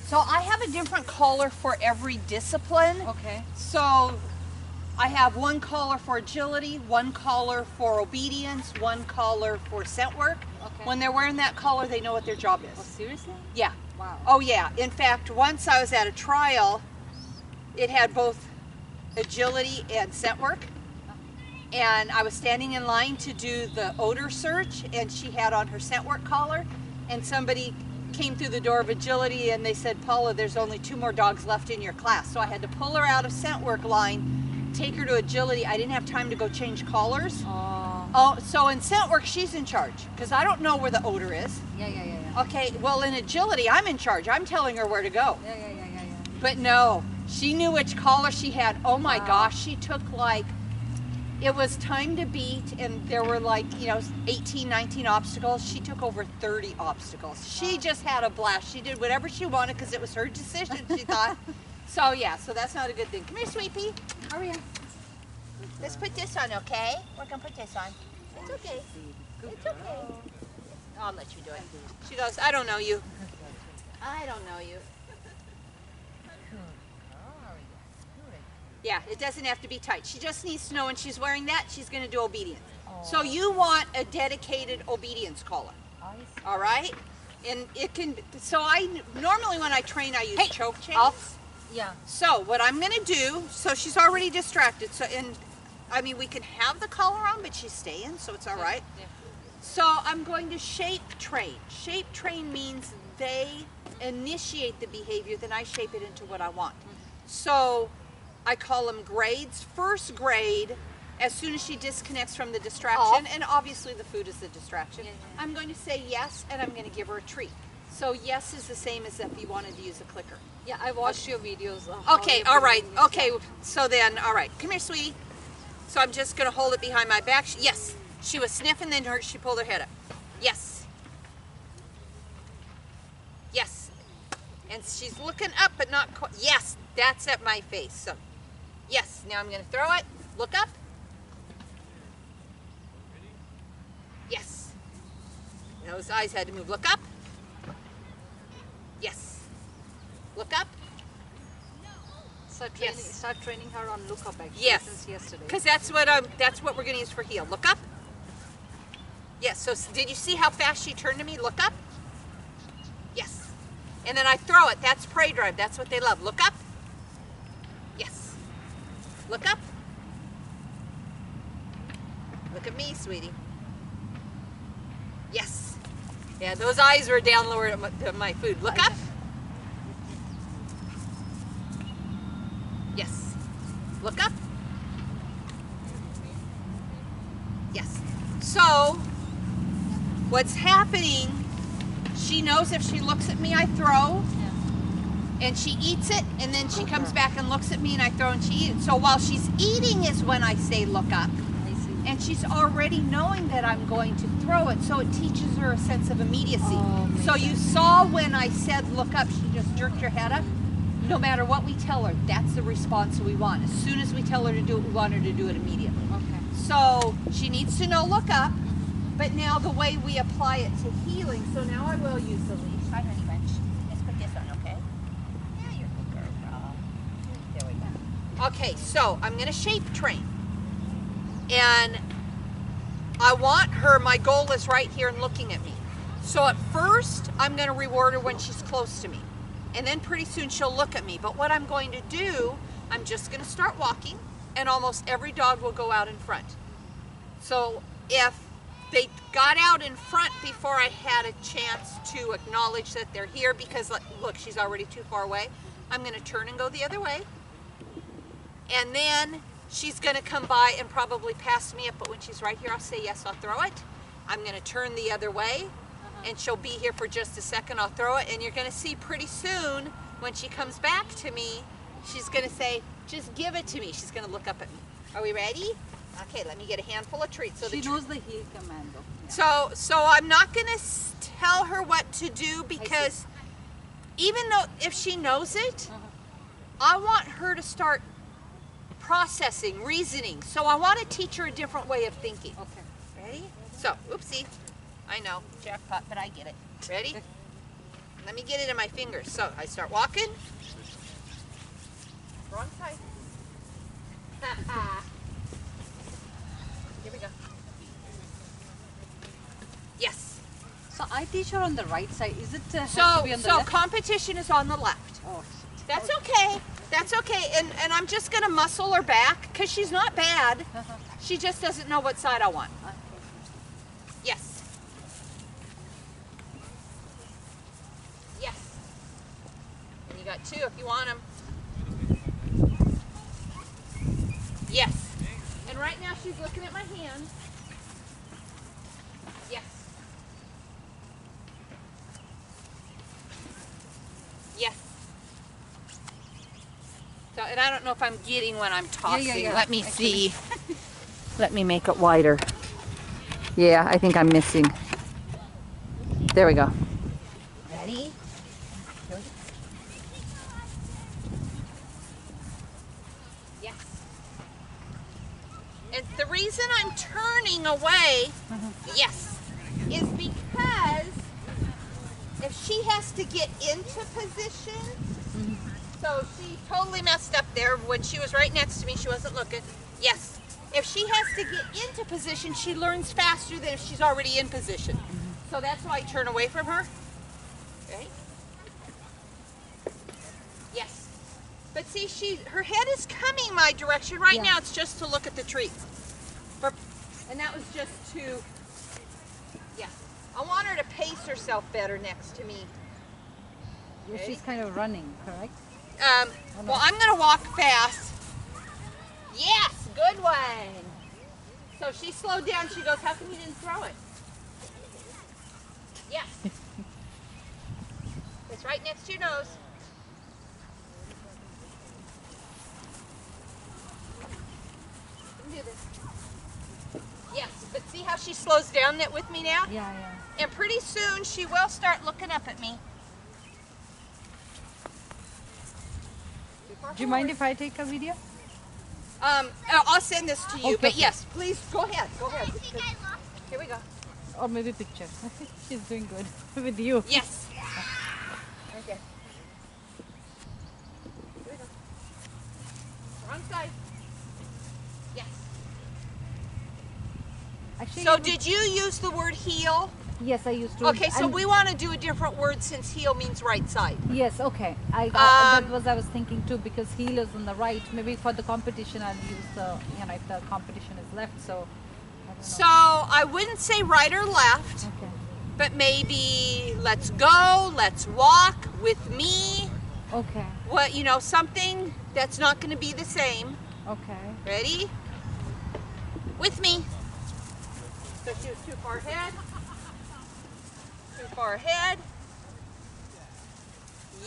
So I have a different collar for every discipline. Okay. So I have one collar for agility, one collar for obedience, one collar for scent work. Okay. When they're wearing that collar, they know what their job Oh, is. seriously? Yeah. Wow. Oh yeah. In fact, once I was at a trial, it had both agility and scent work. And I was standing in line to do the odor search, and she had on her scent work collar, and somebody came through the door of agility and they said, Paula, there's only 2 more dogs left in your class. So I had to pull her out of scent work line, take her to agility. I didn't have time to go change collars. Oh, so in scent work, she's in charge, because I don't know where the odor is. Yeah. Okay, well in agility, I'm in charge. I'm telling her where to go. Yeah. But no, she knew which collar she had. Oh my Wow. gosh, she took like, it was time to beat, and there were like, 18, 19 obstacles. She took over 30 obstacles. She just had a blast. She did whatever she wanted because it was her decision, she thought. So yeah, so that's not a good thing. Come here, sweet pea. Arya. Let's put this on, okay? We're gonna put this on. It's okay. It's okay. I'll let you do it. She goes, I don't know you. I don't know you. Yeah, it doesn't have to be tight. She just needs to know when she's wearing that, she's going to do obedience. So you want a dedicated obedience collar. All right? And it can, so normally when I train, I use choke chains. Yeah. So what I'm going to do, so she's already distracted. So, I mean, we can have the collar on, but she's staying, so it's all right. Yeah. So I'm going to shape train. Shape train means they initiate the behavior, then I shape it into what I want. So I call them grades. First grade, as soon as she disconnects from the distraction, and obviously the food is the distraction, I'm going to say yes, and I'm going to give her a treat. So yes is the same as if you wanted to use a clicker. Yeah, I watched your videos. Okay, all right. Okay, so then, all right. Come here, sweetie. So I'm just going to hold it behind my back. Yes. She was sniffing, then she pulled her head up. Yes. Yes. And she's looking up, but not quite. Yes, that's at my face. So, yes. Now I'm going to throw it. Look up. Yes. Those eyes had to move. Look up. Yes. Look up. Start training her on look up actually. Yes. Since yesterday. Because that's what we're going to use for heel. Look up. Yes. So did you see how fast she turned to me? Look up. Yes. And then I throw it. That's prey drive. That's what they love. Look up. Yes. Look up. Look at me, sweetie. Yes. Yeah, those eyes were down lower to my food. Look up. Yes. Look up. Yes. So, what's happening, she knows if she looks at me, I throw, and she eats it, and then she comes back and looks at me, and I throw, and she eats it. So while she's eating is when I say look up. I see. And she's already knowing that I'm going to throw it, so it teaches her a sense of immediacy. Oh, so you saw when I said look up, she just jerked her head up. No matter what we tell her, that's the response we want. As soon as we tell her to do it, we want her to do it immediately. Okay. So she needs to know look up, but now the way we apply it to healing, so now I will use the leash. Hi, honey bunch. Let's put this on, okay? Yeah, you're a good girl. There we go. Okay, so I'm going to shape train. And I want her, my goal is right here and looking at me. So at first, I'm going to reward her when she's close to me. And then pretty soon she'll look at me. But what I'm going to do, I'm just going to start walking, and almost every dog will go out in front. So if they got out in front before I had a chance to acknowledge that they're here, because look, she's already too far away, I'm going to turn and go the other way. And then she's going to come by and probably pass me up, but when she's right here, I'll say yes, I'll throw it. I'm going to turn the other way. And she'll be here for just a second, I'll throw it, and you're going to see pretty soon, when she comes back to me, she's going to say, just give it to me. She's going to look up at me. Are we ready? Okay, let me get a handful of treats. So she knows the heel command though. Yeah. So I'm not going to tell her what to do, because even though if she knows it, I want her to start processing, reasoning. So I want to teach her a different way of thinking. Okay. Ready? So, oopsie. I know, jackpot, but I get it. Ready? Let me get it in my fingers. So I start walking. Wrong side. Here we go. Yes. So I teach her on the right side. Is it has to be on the left? Competition is on the left. Oh. That's okay. That's okay. And I'm just gonna muscle her back because she's not bad. She just doesn't know what side I want. Yes. Yes. And you got 2 if you want them. Yes. And right now she's looking at my hand. Yes. Yes. So, and I don't know if I'm getting when I'm tossing. Yeah. Let me see. Let me make it wider. Yeah, I think I'm missing. There we go. Ready? Yes. And the reason I'm turning away, yes, is because if she has to get into position, so she totally messed up there when she was right next to me, she wasn't looking. Yes. If she has to get into position, she learns faster than if she's already in position. So that's why I turn away from her. Right? Yes. But see, her head is coming my direction. Right now it's just to look at the tree. And that was just to, I want her to pace herself better next to me. Okay. She's kind of running, correct? Well, I'm going to walk fast. Yes, good one. So she slowed down. She goes, how come you didn't throw it? Yes. It's right next to your nose. Do this. Yes, but see how she slows down with me now? Yeah. And pretty soon she will start looking up at me. Do you mind if I take a video? I'll send this to you, Okay, but okay. yes, please go ahead. Go ahead. Here we go. Or maybe picture. She's doing good with you. Yes. Okay. Here we go. Wrong side. Yes. Actually, So did you use the word heel? Yes, I used to. Okay, so we want to do a different word since heel means right side. Yes, okay. That was I was thinking too, because heel is on the right. Maybe for the competition I'll use the, if the competition is left. So. I don't know. So I wouldn't say right or left, Okay. but maybe let's go, let's walk with me. Okay. What, something that's not going to be the same. Okay. Ready? With me. So she was too far ahead. Too far ahead.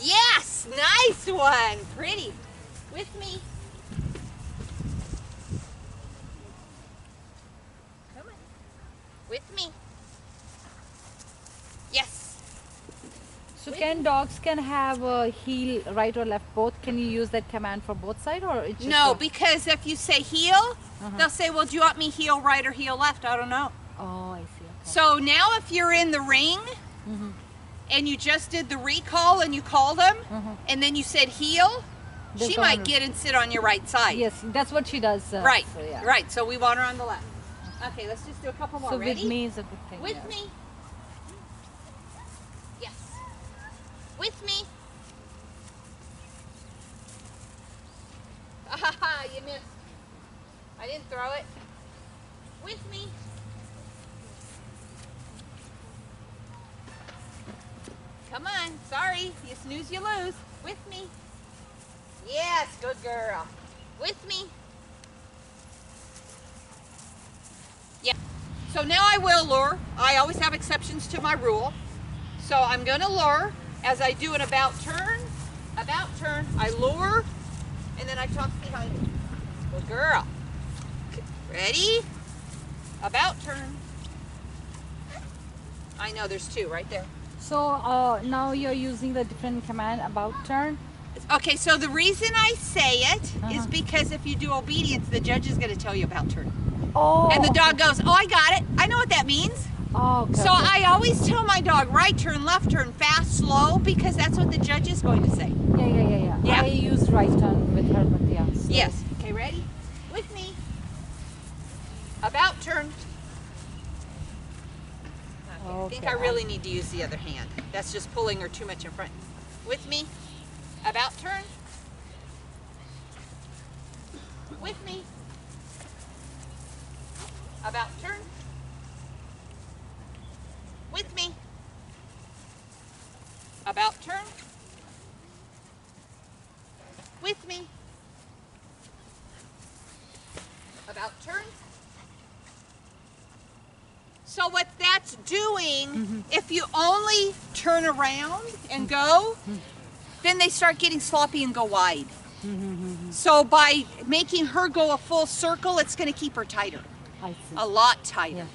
Yes! Nice one! Pretty. With me. Come on. With me. Yes. So can dogs have a heel, right or left, both? Can you use that command for both sides, or it's just No, because if you say heel, they'll say, well, do you want me heel right or heel left? I don't know. Oh, I see. Okay. So now if you're in the ring and you just did the recall and you called them and then you said heel, she might get and sit on your right side. Yes, that's what she does. Right, so, yeah. right. So we want her on the left. Okay, let's just do a couple more. So Ready? with me is a good thing. With yeah. me. Yes. With me. Ah, you missed. I didn't throw it. With me. Come on. Sorry. You snooze, you lose. With me. Yes, good girl. With me. Yeah. So now I will lure. I always have exceptions to my rule. So I'm going to lure as I do an about turn. About turn. I lure and then I toss behind me. Good girl. Ready? About turn. I know there's 2 right there. So now you're using the different command, about turn. Okay, so the reason I say it is because if you do obedience, the judge is going to tell you about turn. Oh. And the dog goes, oh, I got it. I know what that means. Oh, okay. So I always tell my dog right turn, left turn, fast, slow, because that's what the judge is going to say. Yeah. I use right turn with her, but yeah. So. Yes. Okay, ready? With me. About turn. Okay. I think I really need to use the other hand. That's just pulling her too much in front. With me. About turn. With me. About turn. With me. About turn. With me. About turn. So what that's doing, if you only turn around and go, then they start getting sloppy and go wide. So by making her go a full circle, it's going to keep her tighter. I see. A lot tighter. Yeah. Yeah.